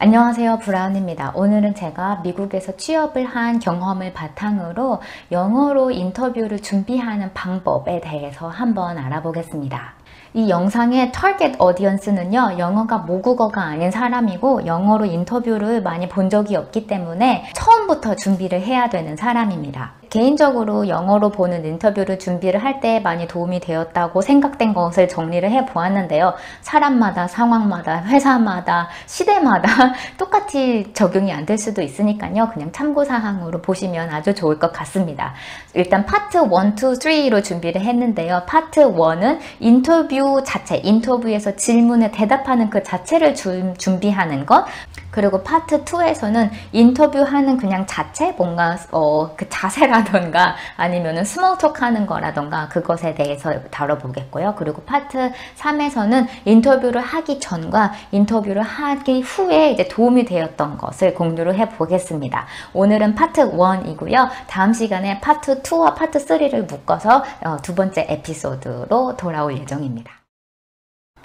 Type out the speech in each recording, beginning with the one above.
안녕하세요, 브라운입니다. 오늘은 제가 미국에서 취업을 한 경험을 바탕으로 영어로 인터뷰를 준비하는 방법에 대해서 한번 알아보겠습니다. 이 영상의 타겟 어디언스는요, 영어가 모국어가 아닌 사람이고 영어로 인터뷰를 많이 본 적이 없기 때문에 처음부터 준비를 해야 되는 사람입니다. 개인적으로 영어로 보는 인터뷰를 준비를 할 때 많이 도움이 되었다고 생각된 것을 정리를 해 보았는데요. 사람마다, 상황마다, 회사마다, 시대마다 똑같이 적용이 안 될 수도 있으니까요. 그냥 참고사항으로 보시면 아주 좋을 것 같습니다. 일단 파트 1, 2, 3로 준비를 했는데요. 파트 1은 인터뷰 자체, 인터뷰에서 질문에 대답하는 그 자체를 준비하는 것. 그리고 파트 2에서는 인터뷰하는 그냥 자체, 뭔가 그 자세라던가 아니면은 스몰톡 하는 거라던가 그것에 대해서 다뤄보겠고요. 그리고 파트 3에서는 인터뷰를 하기 전과 인터뷰를 하기 후에 이제 도움이 되었던 것을 공유를 해보겠습니다. 오늘은 파트 1이고요. 다음 시간에 파트 2와 파트 3를 묶어서 두 번째 에피소드로 돌아올 예정입니다.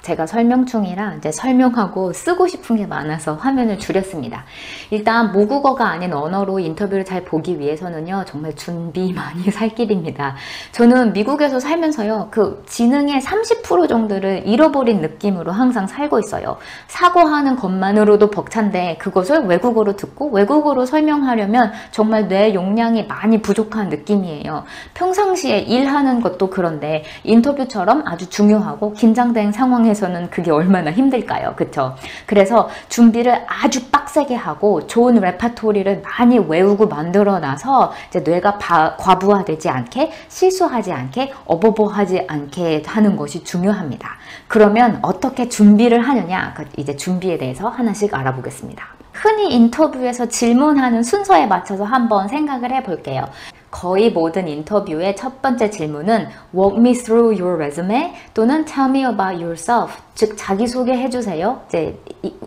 제가 설명 중이라 이제 설명하고 쓰고 싶은 게 많아서 화면을 줄였습니다. 일단 모국어가 아닌 언어로 인터뷰를 잘 보기 위해서는요, 정말 준비 많이 살 길입니다. 저는 미국에서 살면서요, 그 지능의 30% 정도를 잃어버린 느낌으로 항상 살고 있어요. 사고하는 것만으로도 벅찬데 그것을 외국어로 듣고 외국어로 설명하려면 정말 뇌 용량이 많이 부족한 느낌이에요. 평상시에 일하는 것도 그런데 인터뷰처럼 아주 중요하고 긴장된 상황에서는 그게 얼마나 힘들까요? 그쵸? 그래서 준비를 아주 빡세게 하고 좋은 레파토리를 많이 외우고 만들어놔서 이제 뇌가 과부하되지 않게, 실수하지 않게, 어버버하지 않게 하는 것이 중요합니다. 그러면 어떻게 준비를 하느냐? 이제 준비에 대해서 하나씩 알아보겠습니다. 흔히 인터뷰에서 질문하는 순서에 맞춰서 한번 생각을 해볼게요. 거의 모든 인터뷰의 첫 번째 질문은 Walk me through your resume 또는 Tell me about yourself, 즉 자기소개 해주세요. 이제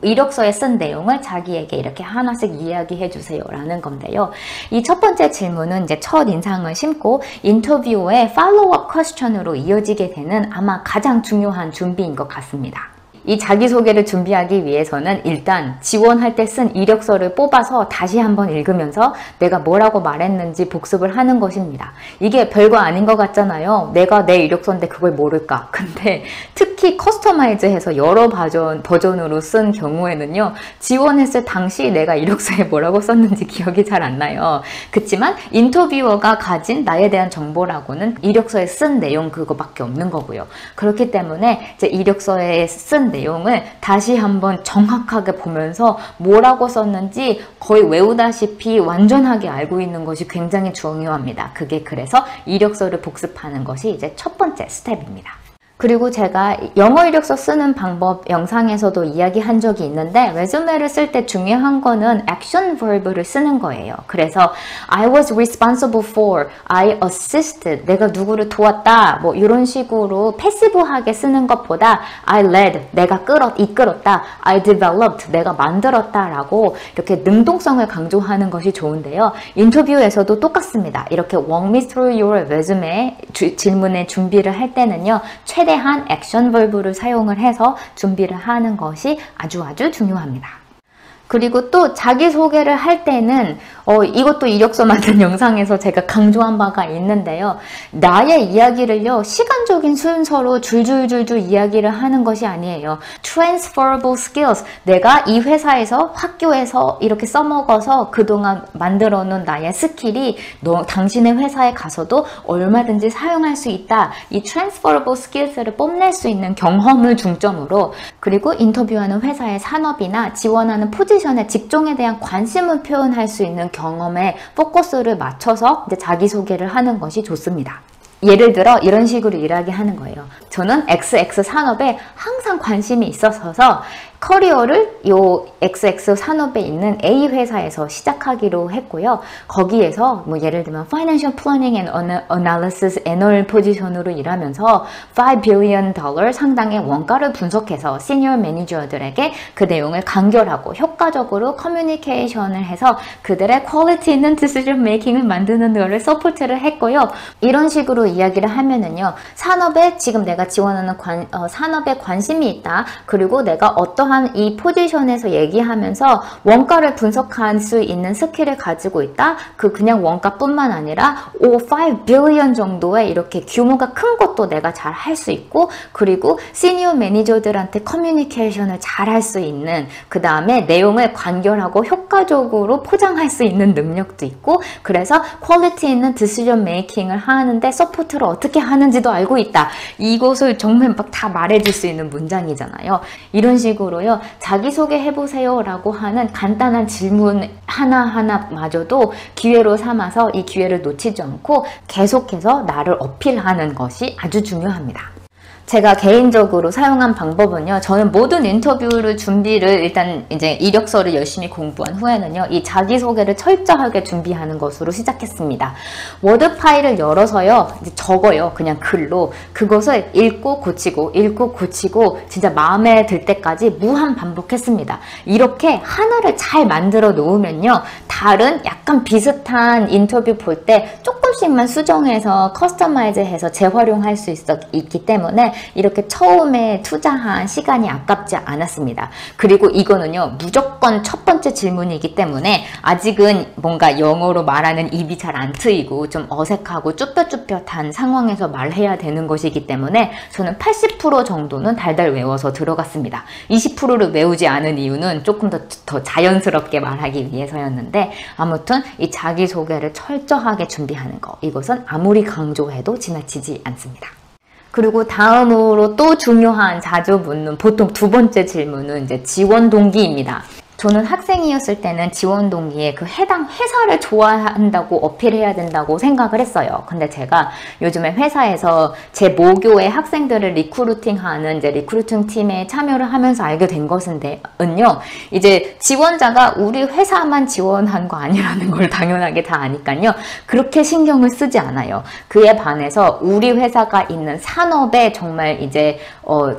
이력서에 쓴 내용을 자기에게 이렇게 하나씩 이야기해 주세요 라는 건데요. 이 첫 번째 질문은 이제 첫 인상을 심고 인터뷰의 팔로우업 퀘스천으로 이어지게 되는 아마 가장 중요한 준비인 것 같습니다. 이 자기소개를 준비하기 위해서는 일단 지원할 때 쓴 이력서를 뽑아서 다시 한번 읽으면서 내가 뭐라고 말했는지 복습을 하는 것입니다. 이게 별거 아닌 것 같잖아요. 내가 내 이력서인데 그걸 모를까? 근데 특히 커스터마이즈해서 여러 버전으로 쓴 경우에는요, 지원했을 당시 내가 이력서에 뭐라고 썼는지 기억이 잘 안 나요. 그치만 인터뷰어가 가진 나에 대한 정보라고는 이력서에 쓴 내용 그거밖에 없는 거고요. 그렇기 때문에 이제 이력서에 쓴 내용을 다시 한번 정확하게 보면서 뭐라고 썼는지 거의 외우다시피 완전하게 알고 있는 것이 굉장히 중요합니다. 그게 그래서 이력서를 복습하는 것이 이제 첫 번째 스텝입니다. 그리고 제가 영어 이력서 쓰는 방법 영상에서도 이야기한 적이 있는데 레주메를 쓸 때 중요한 거는 액션 verb를 쓰는 거예요. 그래서 I was responsible for, I assisted, 내가 누구를 도왔다, 뭐 이런 식으로 패시브하게 쓰는 것보다 I led, 내가 이끌었다, I developed, 내가 만들었다 라고 이렇게 능동성을 강조하는 것이 좋은데요. 인터뷰에서도 똑같습니다. 이렇게 walk me through your resume 질문의 준비를 할 때는요, 최대한 액션 벌브를 사용을 해서 준비를 하는 것이 아주 중요합니다. 그리고 또 자기소개를 할 때는 이것도 이력서 만든 영상에서 제가 강조한 바가 있는데요. 나의 이야기를요, 시간적인 순서로 줄줄줄줄 이야기를 하는 것이 아니에요. Transferable skills, 내가 이 회사에서, 학교에서 이렇게 써먹어서 그동안 만들어 놓은 나의 스킬이 당신의 회사에 가서도 얼마든지 사용할 수 있다. 이 Transferable skills를 뽐낼 수 있는 경험을 중점으로, 그리고 인터뷰하는 회사의 산업이나 지원하는 포지션의 직종에 대한 관심을 표현할 수 있는 경험에 포커스를 맞춰서 이제 자기소개를 하는 것이 좋습니다. 예를 들어 이런 식으로 이야기하는 거예요. 저는 XX 산업에 항상 관심이 있어서 커리어를 요 XX 산업에 있는 A 회사에서 시작하기로 했고요. 거기에서 뭐 예를 들면 Financial Planning and Analysis 애널 포지션으로 일하면서 $5 billion 상당의 원가를 분석해서 시니어 매니저들에게 그 내용을 간결하고 효과적으로 커뮤니케이션을 해서 그들의 퀄리티 있는 디시전 메이킹을 만드는 거를 서포트를 했고요. 이런 식으로 이야기를 하면은요, 산업에 지금 내가 지원하는 산업에 관심이 있다. 그리고 내가 어떠한 이러한 이 포지션에서 얘기하면서 원가를 분석할 수 있는 스킬을 가지고 있다. 그냥 원가뿐만 아니라 5 billion 정도의 이렇게 규모가 큰 것도 내가 잘 할 수 있고, 그리고 시니어 매니저들한테 커뮤니케이션을 잘 할 수 있는, 그 다음에 내용을 간결하고 효과적으로 포장할 수 있는 능력도 있고, 그래서 퀄리티 있는 디시전 메이킹을 하는데 서포트를 어떻게 하는지도 알고 있다. 이것을 정말 막 다 말해줄 수 있는 문장이잖아요. 이런 식으로요, 자기소개 해보세요 라고 하는 간단한 질문 하나하나마저도 기회로 삼아서 이 기회를 놓치지 않고 계속해서 나를 어필하는 것이 아주 중요합니다. 제가 개인적으로 사용한 방법은요, 저는 모든 인터뷰를 준비를 일단 이제 이력서를 열심히 공부한 후에는요, 이 자기소개를 철저하게 준비하는 것으로 시작했습니다. 워드 파일을 열어서요, 이제 적어요. 그냥 글로. 그것을 읽고 고치고 진짜 마음에 들 때까지 무한 반복했습니다. 이렇게 하나를 잘 만들어 놓으면요, 다른 약간 비슷한 인터뷰 볼 때 조금씩만 수정해서 커스터마이즈해서 재활용할 수 있기 때문에 이렇게 처음에 투자한 시간이 아깝지 않았습니다. 그리고 이거는요, 무조건 첫 번째 질문이기 때문에 아직은 뭔가 영어로 말하는 입이 잘 안 트이고 좀 어색하고 쭈뼛쭈뼛한 상황에서 말해야 되는 것이기 때문에 저는 80% 정도는 달달 외워서 들어갔습니다. 20%를 외우지 않은 이유는 조금 더 자연스럽게 말하기 위해서였는데, 아무튼 이 자기소개를 철저하게 준비하는 거, 이것은 아무리 강조해도 지나치지 않습니다. 그리고 다음으로 또 중요한, 자주 묻는 보통 두 번째 질문은 이제 지원 동기입니다. 저는 학생이었을 때는 지원 동기에 그 해당 회사를 좋아한다고 어필해야 된다고 생각을 했어요. 근데 제가 요즘에 회사에서 제 모교의 학생들을 리크루팅하는 이제 리크루팅 팀에 참여를 하면서 알게 된 것은요, 이제 지원자가 우리 회사만 지원한 거 아니라는 걸 당연하게 다 아니까요, 그렇게 신경을 쓰지 않아요. 그에 반해서 우리 회사가 있는 산업에 정말 이제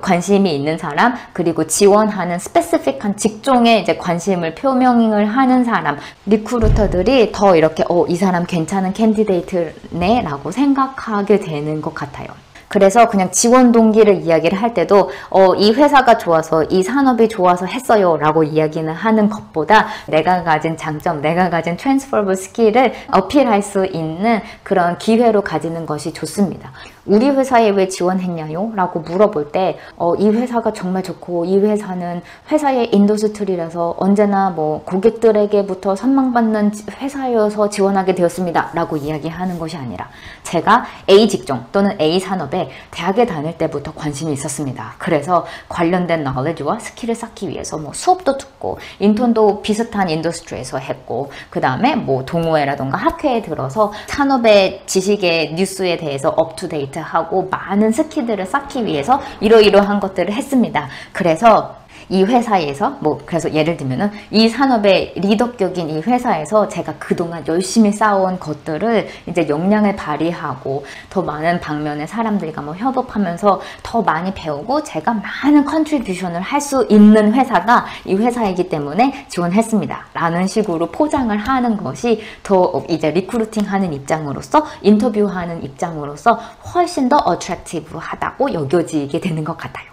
관심이 있는 사람, 그리고 지원하는 스페시픽한 직종에 이제 관심을 표명을 하는 사람, 리크루터들이 더 이렇게 이 사람 괜찮은 캔디데이트네 라고 생각하게 되는 것 같아요. 그래서 그냥 지원 동기를 이야기를 할 때도 이 회사가 좋아서, 이 산업이 좋아서 했어요 라고 이야기는 하는 것보다 내가 가진 장점, 내가 가진 트랜스퍼러블 스킬을 어필할 수 있는 그런 기회로 가지는 것이 좋습니다. 우리 회사에 왜 지원했냐요? 라고 물어볼 때 이 회사가 정말 좋고, 이 회사는 회사의 인더스트리라서 언제나 뭐 고객들에게부터 선망받는 회사여서 지원하게 되었습니다 라고 이야기하는 것이 아니라, 제가 A 직종 또는 A 산업에 대학에 다닐 때부터 관심이 있었습니다. 그래서 관련된 knowledge와 스킬을 쌓기 위해서 뭐 수업도 듣고 인턴도 비슷한 인더스트리에서 했고, 그 다음에 뭐 동호회라던가 학회에 들어서 산업의 지식의 뉴스에 대해서 업투데이트 하고 많은 스킬들을 쌓기 위해서 이러이러한 것들을 했습니다. 그래서 이 회사에서 그래서 예를 들면은 이 산업의 리더격인 이 회사에서 제가 그동안 열심히 쌓아온 것들을 이제 역량을 발휘하고 더 많은 방면의 사람들과 협업하면서 더 많이 배우고 제가 많은 컨트리뷰션을 할 수 있는 회사가 이 회사이기 때문에 지원했습니다 라는 식으로 포장을 하는 것이 더 이제 리크루팅 하는 입장으로서, 인터뷰하는 입장으로서 훨씬 더 어트랙티브하다고 여겨지게 되는 것 같아요.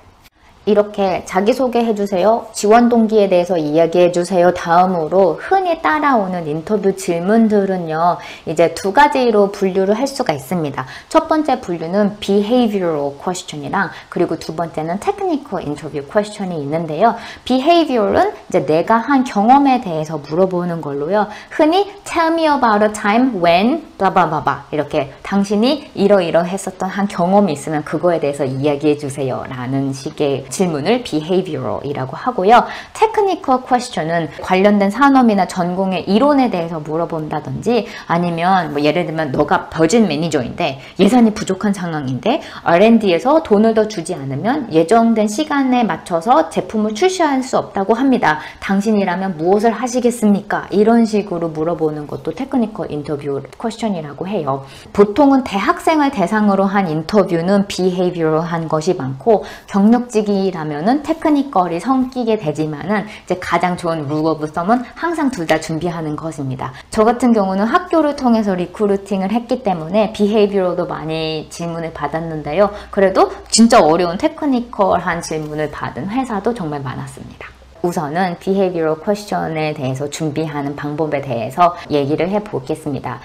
이렇게 자기소개 해주세요, 지원 동기에 대해서 이야기해 주세요 다음으로 흔히 따라오는 인터뷰 질문들은요, 이제 두 가지로 분류를 할 수가 있습니다. 첫 번째 분류는 behavioral question이랑, 그리고 두 번째는 technical interview question이 있는데요. behavioral은 이제 내가 한 경험에 대해서 물어보는 걸로요, 흔히 tell me about a time when blablabla 이렇게 당신이 이러이러했었던 한 경험이 있으면 그거에 대해서 이야기해 주세요 라는 식의 질문을 behavioral이라고 하고요. technical question은 관련된 산업이나 전공의 이론에 대해서 물어본다든지, 아니면 뭐 예를 들면 너가 버진 매니저인데 예산이 부족한 상황인데 R&D에서 돈을 더 주지 않으면 예정된 시간에 맞춰서 제품을 출시할 수 없다고 합니다. 당신이라면 무엇을 하시겠습니까? 이런 식으로 물어보는 것도 technical interview question이라고 해요. 보통은 대학생을 대상으로 한 인터뷰는 behavioral한 것이 많고, 경력직이 T라면은 테크니컬이 섞이게 되지만은 이제 가장 좋은 룰 오브 썸은 항상 둘 다 준비하는 것입니다. 저 같은 경우는 학교를 통해서 리크루팅을 했기 때문에 비헤이비어로도 많이 질문을 받았는데요. 그래도 진짜 어려운 테크니컬한 질문을 받은 회사도 정말 많았습니다. 우선은 behavioral question에 대해서 준비하는 방법에 대해서 얘기를 해보겠습니다.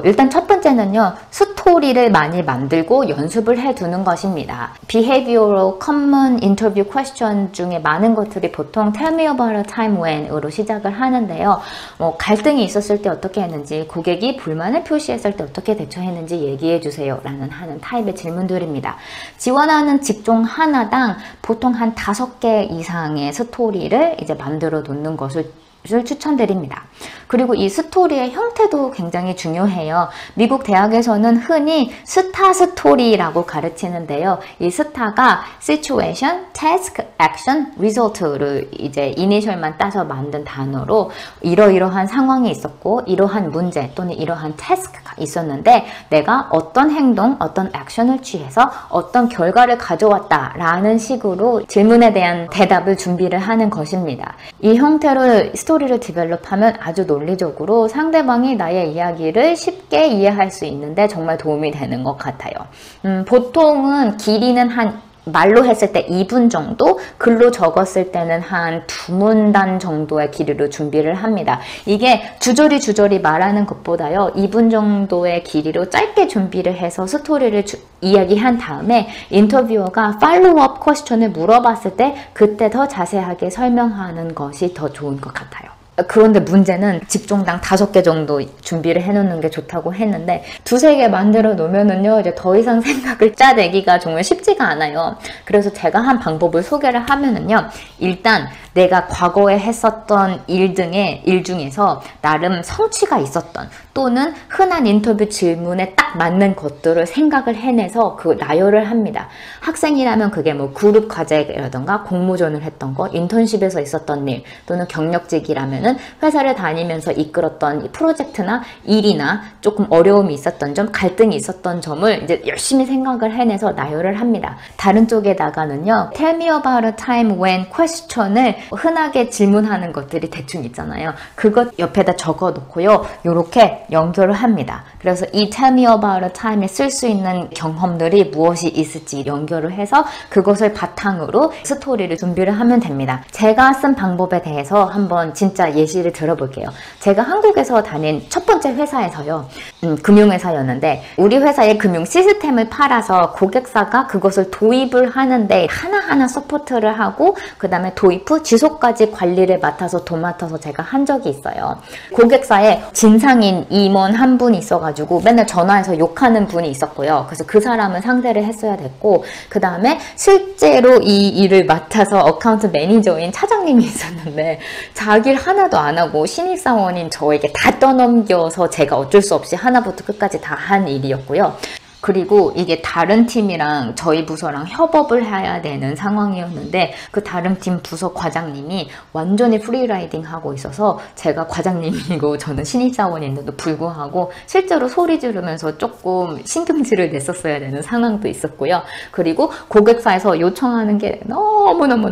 일단 첫 번째는요, 스토리를 많이 만들고 연습을 해두는 것입니다. behavioral common interview question 중에 많은 것들이 보통 tell me about a time when으로 시작을 하는데요. 갈등이 있었을 때 어떻게 했는지, 고객이 불만을 표시했을 때 어떻게 대처했는지 얘기해 주세요 라는 하는 타입의 질문들입니다. 지원하는 직종 하나당 보통 한 5개 이상의 스토리를 이제 만들어 놓는 것을 추천드립니다. 그리고 이 스토리의 형태도 굉장히 중요해요. 미국 대학에서는 흔히 스타 스토리라고 가르치는데요. 이 스타가 situation, task, action, result를 이제 이니셜만 따서 만든 단어로 이러이러한 상황이 있었고 이러한 문제 또는 이러한 task가 있었는데 내가 어떤 행동, 어떤 액션을 취해서 어떤 결과를 가져왔다라는 식으로 질문에 대한 대답을 준비를 하는 것입니다. 이 형태로 스토리를 디벨롭하면 아주 논리적으로 상대방이 나의 이야기를 쉽게 이해할 수 있는데 정말 도움이 되는 것 같아요. 보통은 길이는 말로 했을 때 2분 정도, 글로 적었을 때는 한 2문단 정도의 길이로 준비를 합니다. 이게 주저리 말하는 것보다요, 2분 정도의 길이로 짧게 준비를 해서 스토리를 이야기한 다음에 인터뷰어가 팔로우업 퀘스천을 물어봤을 때 그때 더 자세하게 설명하는 것이 더 좋은 것 같아요. 그런데 문제는 직종당 5개 정도 준비를 해놓는 게 좋다고 했는데 2-3개 만들어 놓으면은요, 이제 더 이상 생각을 짜내기가 정말 쉽지가 않아요. 그래서 제가 한 방법을 소개를 하면은요, 일단 내가 과거에 했었던 일 중에서 나름 성취가 있었던 또는 흔한 인터뷰 질문에 딱 맞는 것들을 생각을 해내서 나열을 합니다. 학생이라면 그게 뭐 그룹 과제라던가 공모전을 했던 거, 인턴십에서 있었던 일, 또는 경력직이라면은 회사를 다니면서 이끌었던 프로젝트나 일이나 조금 어려움이 있었던 점, 갈등이 있었던 점을 이제 열심히 생각을 해내서 나열을 합니다. 다른 쪽에다가는요, tell me about a time when question을 흔하게 질문하는 것들이 대충 있잖아요. 그것 옆에다 적어 놓고요, 요렇게 연결을 합니다. 그래서 이 tell me about a time에 쓸 수 있는 경험들이 무엇이 있을지 연결을 해서 그것을 바탕으로 스토리를 준비를 하면 됩니다. 제가 쓴 방법에 대해서 한번 진짜 예시를 들어볼게요. 제가 한국에서 다닌 첫 번째 회사에서요, 금융회사였는데 우리 회사의 금융 시스템을 팔아서 고객사가 그것을 도입을 하는데 하나하나 서포트를 하고 그 다음에 도입 후 지속까지 관리를 맡아서 도맡아서 제가 한 적이 있어요. 고객사에 진상인 임원 한 분이 있어가지고 맨날 전화해서 욕하는 분이 있었고요. 그래서 그 사람은 상대를 했어야 됐고, 그 다음에 실제로 이 일을 맡아서 어카운트 매니저인 차장님이 있었는데 자기 일 하나도 안 하고 신입사원인 저에게 다 떠넘겨서 제가 어쩔 수 없이 하나부터 끝까지 다 한 일이었고요. 그리고 이게 다른 팀이랑 저희 부서랑 협업을 해야 되는 상황이었는데 그 다른 팀 부서 과장님이 완전히 프리라이딩 하고 있어서 제가 과장님이고 저는 신입사원인데도 불구하고 실제로 소리 지르면서 조금 신경질을 냈었어야 되는 상황도 있었고요. 그리고 고객사에서 요청하는 게 너무너무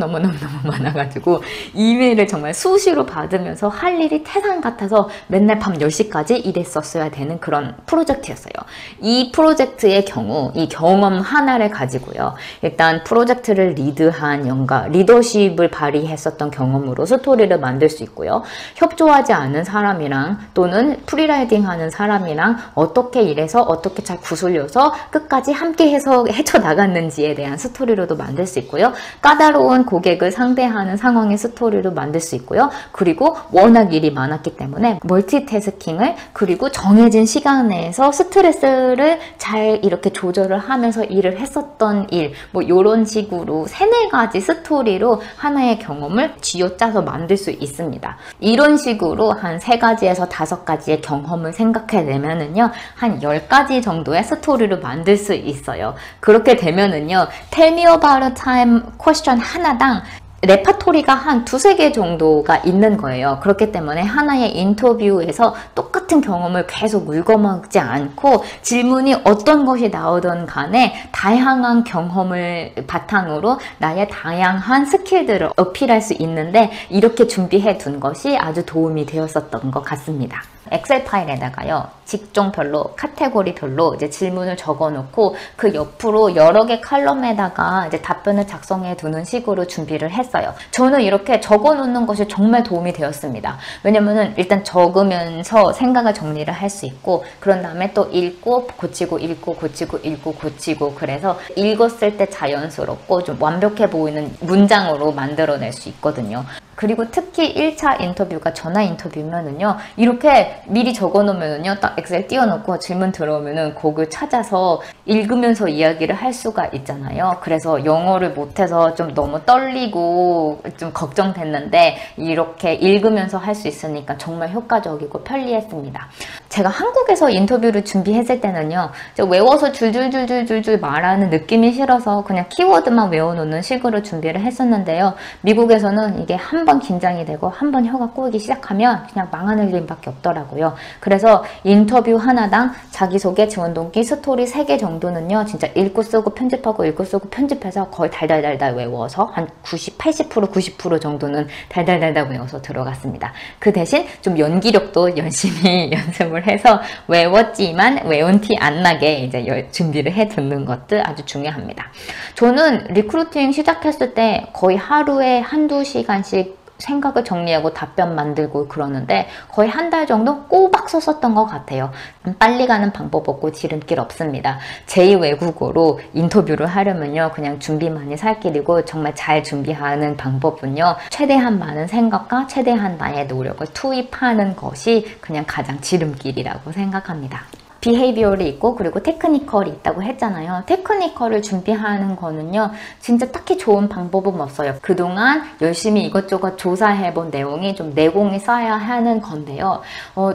많아가지고 이메일을 정말 수시로 받으면서 할 일이 태산 같아서 맨날 밤 10시까지 일했었어야 되는 그런 프로젝트였어요. 이 프로젝트의 경우 이 경험 하나를 가지고요, 일단 프로젝트를 리드한 리더십을 발휘했었던 경험으로 스토리를 만들 수 있고요, 협조하지 않은 사람이랑 또는 프리라이딩 하는 사람이랑 어떻게 일해서 어떻게 잘 구슬려서 끝까지 함께 해서 헤쳐나갔는지에 대한 스토리로도 만들 수 있고요, 까다로운 고객을 상대하는 상황의 스토리로 만들 수 있고요, 그리고 워낙 일이 많았기 때문에 멀티태스킹을, 그리고 정해진 시간 내에서 스트레스를 잘 이렇게 조절을 하면서 일을 했었던 일, 뭐 이런 식으로 3-4가지 스토리로 하나의 경험을 쥐어짜서 만들 수 있습니다. 이런 식으로 한 3가지에서 5가지의 경험을 생각해내면은요, 한 10가지 정도의 스토리를 만들 수 있어요. 그렇게 되면은요, tell me about a time question 하나당 레파토리가 한 2-3개 정도가 있는 거예요. 그렇기 때문에 하나의 인터뷰에서 똑같은 똑같은 경험을 계속 읊어먹지 않고 질문이 어떤 것이 나오든 간에 다양한 경험을 바탕으로 나의 다양한 스킬들을 어필할 수 있는데 이렇게 준비해 둔 것이 아주 도움이 되었었던 것 같습니다. 엑셀 파일에다가요, 직종별로, 카테고리별로 이제 질문을 적어 놓고 그 옆으로 여러 개 칼럼에다가 이제 답변을 작성해 두는 식으로 준비를 했어요. 저는 이렇게 적어 놓는 것이 정말 도움이 되었습니다. 왜냐면은 일단 적으면서 생각을 정리를 할 수 있고, 그런 다음에 또 읽고 고치고 읽고 고치고 읽고 고치고, 그래서 읽었을 때 자연스럽고 좀 완벽해 보이는 문장으로 만들어낼 수 있거든요. 그리고 특히 1차 인터뷰가 전화 인터뷰면은요, 이렇게 미리 적어 놓으면은요, 딱 엑셀 띄워놓고 질문 들어오면은 그걸 찾아서 읽으면서 이야기를 할 수가 있잖아요. 그래서 영어를 못해서 좀 너무 떨리고 좀 걱정됐는데 이렇게 읽으면서 할 수 있으니까 정말 효과적이고 편리했습니다. 제가 한국에서 인터뷰를 준비했을 때는요, 외워서 줄줄줄줄줄줄 말하는 느낌이 싫어서 그냥 키워드만 외워놓는 식으로 준비를 했었는데요. 미국에서는 이게 한 번 긴장이 되고 한 번 혀가 꼬이기 시작하면 그냥 망하는 일밖에 없더라고요. 그래서 인터뷰 하나당 자기소개, 지원동기, 스토리 3개 정도는요, 진짜 읽고 쓰고 편집하고 읽고 쓰고 편집해서 거의 달달달달 외워서 한 90, 80%, 90% 정도는 달달달달 외워서 들어갔습니다. 그 대신 좀 연기력도 열심히 연습을 해서 외웠지만 외운 티 안 나게 이제 준비를 해 두는 것도 아주 중요합니다. 저는 리크루팅 시작했을 때 거의 하루에 한두 시간씩 생각을 정리하고 답변 만들고 그러는데 거의 한 달 정도 꼬박 썼었던 것 같아요. 빨리 가는 방법 없고 지름길 없습니다. 제2외국어로 인터뷰를 하려면요, 그냥 준비만이 살 길이고, 정말 잘 준비하는 방법은요, 최대한 많은 생각과 최대한 나의 노력을 투입하는 것이 그냥 가장 지름길이라고 생각합니다. 비헤이비어럴이 있고 그리고 테크니컬이 있다고 했잖아요. 테크니컬을 준비하는 거는요, 진짜 딱히 좋은 방법은 없어요. 그동안 열심히 이것저것 조사해본 내용이 좀 내공이 쌓여야 하는 건데요.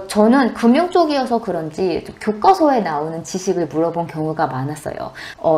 저는 금융 쪽이어서 그런지 교과서에 나오는 지식을 물어본 경우가 많았어요.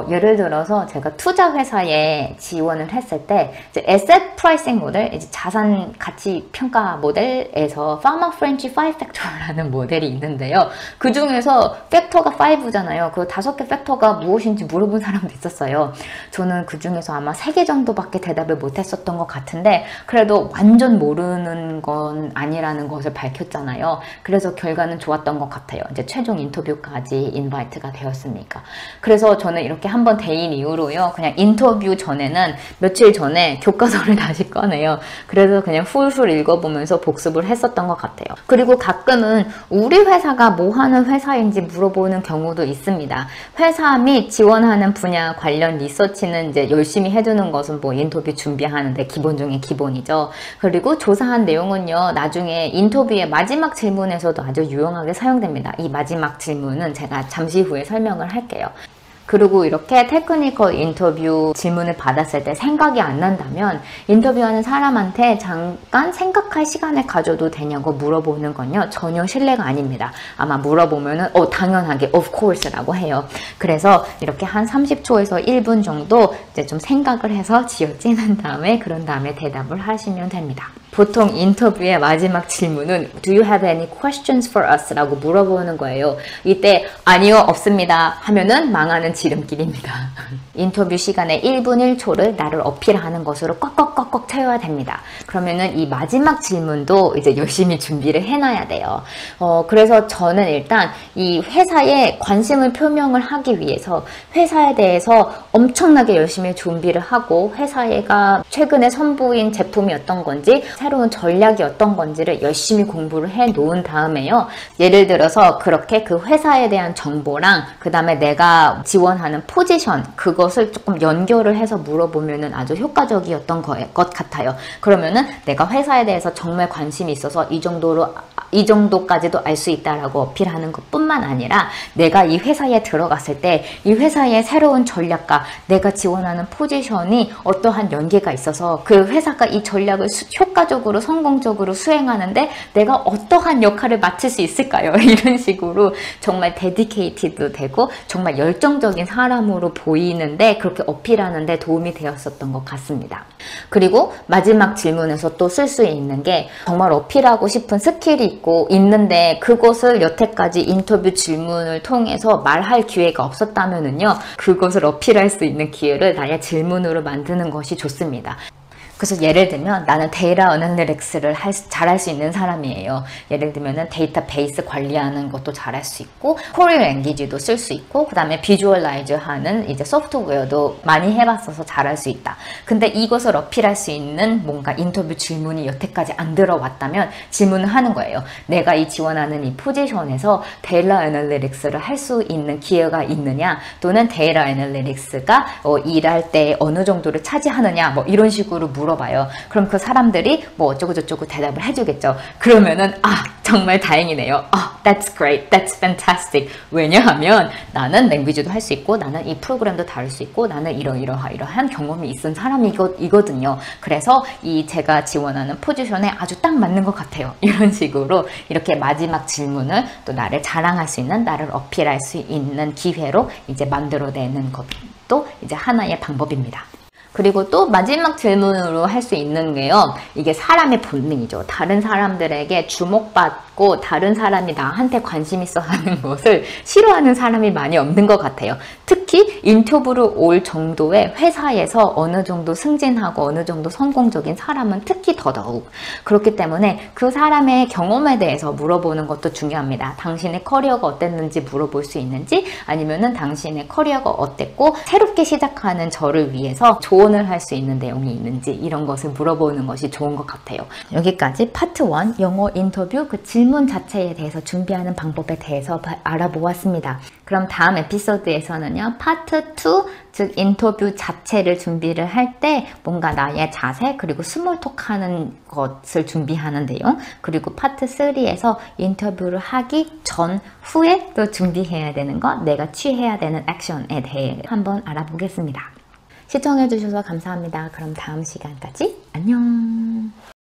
예를 들어서 제가 투자 회사에 지원을 했을 때 이제 에셋 프라이싱 모델, 이제 자산 가치 평가 모델에서 파머 프렌치 5 팩터라는 모델이 있는데요. 그 중에서 팩터가 5잖아요. 그 5개 팩터가 무엇인지 물어본 사람도 있었어요. 저는 그 중에서 아마 3개 정도밖에 대답을 못했었던 것 같은데, 그래도 완전 모르는 건 아니라는 것을 밝혔잖아요. 그래서 결과는 좋았던 것 같아요. 이제 최종 인터뷰까지 인바이트가 되었으니까. 그래서 저는 이렇게 한번 대인 이후로요, 그냥 인터뷰 전에는 며칠 전에 교과서를 다시 꺼내요. 그래서 그냥 훌훌 읽어보면서 복습을 했었던 것 같아요. 그리고 가끔은 우리 회사가 뭐 하는 회사인지 물어보는 경우도 있습니다. 회사 및 지원하는 분야 관련 리서치는 이제 열심히 해두는 것은 뭐 인터뷰 준비하는데 기본 중에 기본이죠. 그리고 조사한 내용은요, 나중에 인터뷰의 마지막 질문에서도 아주 유용하게 사용됩니다. 이 마지막 질문은 제가 잠시 후에 설명을 할게요. 그리고 이렇게 테크니컬 인터뷰 질문을 받았을 때 생각이 안 난다면 인터뷰하는 사람한테 잠깐 생각할 시간을 가져도 되냐고 물어보는 건요, 전혀 신뢰가 아닙니다. 아마 물어보면은 당연하게 of course라고 해요. 그래서 이렇게 한 30초에서 1분 정도 이제 좀 생각을 해서 쥐어찌는 다음에, 그런 다음에 대답을 하시면 됩니다. 보통 인터뷰의 마지막 질문은 Do you have any questions for us? 라고 물어보는 거예요. 이때 아니요, 없습니다 하면은 망하는 지름길입니다. 인터뷰 시간에 1분 1초를 나를 어필하는 것으로 꽉꽉꽉꽉 채워야 됩니다. 그러면은 이 마지막 질문도 이제 열심히 준비를 해놔야 돼요. 그래서 저는 일단 이 회사에 관심을 표명을 하기 위해서 회사에 대해서 엄청나게 열심히 준비를 하고, 회사가 최근에 선보인 제품이 어떤 건지, 새로운 전략이 어떤 건지를 열심히 공부를 해 놓은 다음에요, 예를 들어서 그렇게 그 회사에 대한 정보랑 그 다음에 내가 지원하는 포지션, 그것을 조금 연결을 해서 물어보면은 아주 효과적이었던 것 같아요. 그러면은 내가 회사에 대해서 정말 관심이 있어서 이 정도까지도 알 수 있다라고 어필하는 것뿐만 아니라, 내가 이 회사에 들어갔을 때 이 회사의 새로운 전략과 내가 지원하는 포지션이 어떠한 연계가 있어서 그 회사가 이 전략을 효과적으로 성공적으로 수행하는데 내가 어떠한 역할을 맡을 수 있을까요? 이런 식으로 정말 데디케이티드 되고 정말 열정적인 사람으로 보이는데, 그렇게 어필하는데 도움이 되었었던 것 같습니다. 그리고 마지막 질문에서 또 쓸 수 있는 게, 정말 어필하고 싶은 스킬이 있는데 그것을 여태까지 인터뷰 질문을 통해서 말할 기회가 없었다면은요, 그것을 어필할 수 있는 기회를 나의 질문으로 만드는 것이 좋습니다. 그래서 예를 들면 나는 데이터 어널리틱스를 잘할 수 있는 사람이에요. 예를 들면 데이터베이스 관리하는 것도 잘할 수 있고, 코리안 랭귀지도 쓸 수 있고, 그 다음에 비주얼라이즈 하는 이제 소프트웨어도 많이 해봤어서 잘할 수 있다. 근데 이것을 어필할 수 있는 뭔가 인터뷰 질문이 여태까지 안 들어왔다면 질문을 하는 거예요. 내가 지원하는 이 포지션에서 데이터 어널리틱스를 할 수 있는 기회가 있느냐, 또는 데이터 어널리틱스가 일할 때 어느 정도를 차지하느냐, 뭐 이런 식으로 물어봐요. 그럼 그 사람들이 뭐 어쩌고저쩌고 대답을 해주겠죠. 그러면은 정말 다행이네요. That's great, that's fantastic. 왜냐하면 나는 랭귀지도 할 수 있고, 나는 이 프로그램도 다룰 수 있고, 나는 이러한 경험이 있은 사람이거든요. 그래서 제가 지원하는 포지션에 아주 딱 맞는 것 같아요. 이런 식으로 이렇게 마지막 질문을 또 나를 자랑할 수 있는, 나를 어필할 수 있는 기회로 이제 만들어내는 것도 이제 하나의 방법입니다. 그리고 또 마지막 질문으로 할 수 있는 게요, 이게 사람의 본능이죠. 다른 사람들에게 주목받고 다른 사람이 나한테 관심 있어 하는 것을 싫어하는 사람이 많이 없는 것 같아요. 특히 인터뷰로 올 정도의 회사에서 어느 정도 승진하고 어느 정도 성공적인 사람은 특히 더더욱 그렇기 때문에 그 사람의 경험에 대해서 물어보는 것도 중요합니다. 당신의 커리어가 어땠는지 물어볼 수 있는지, 아니면은 당신의 커리어가 어땠고 새롭게 시작하는 저를 위해서 조언을 할 수 있는 내용이 있는지, 이런 것을 물어보는 것이 좋은 것 같아요. 여기까지 파트 1 영어 인터뷰 그 질문 자체에 대해서 준비하는 방법에 대해서 알아보았습니다. 그럼 다음 에피소드에서는요, 파트 2, 즉 인터뷰 자체를 준비를 할 때 뭔가 나의 자세, 그리고 스몰톡 하는 것을 준비하는 내용, 그리고 파트 3에서 인터뷰를 하기 전, 후에 또 준비해야 되는 것, 내가 취해야 되는 액션에 대해 한번 알아보겠습니다. 시청해주셔서 감사합니다. 그럼 다음 시간까지 안녕.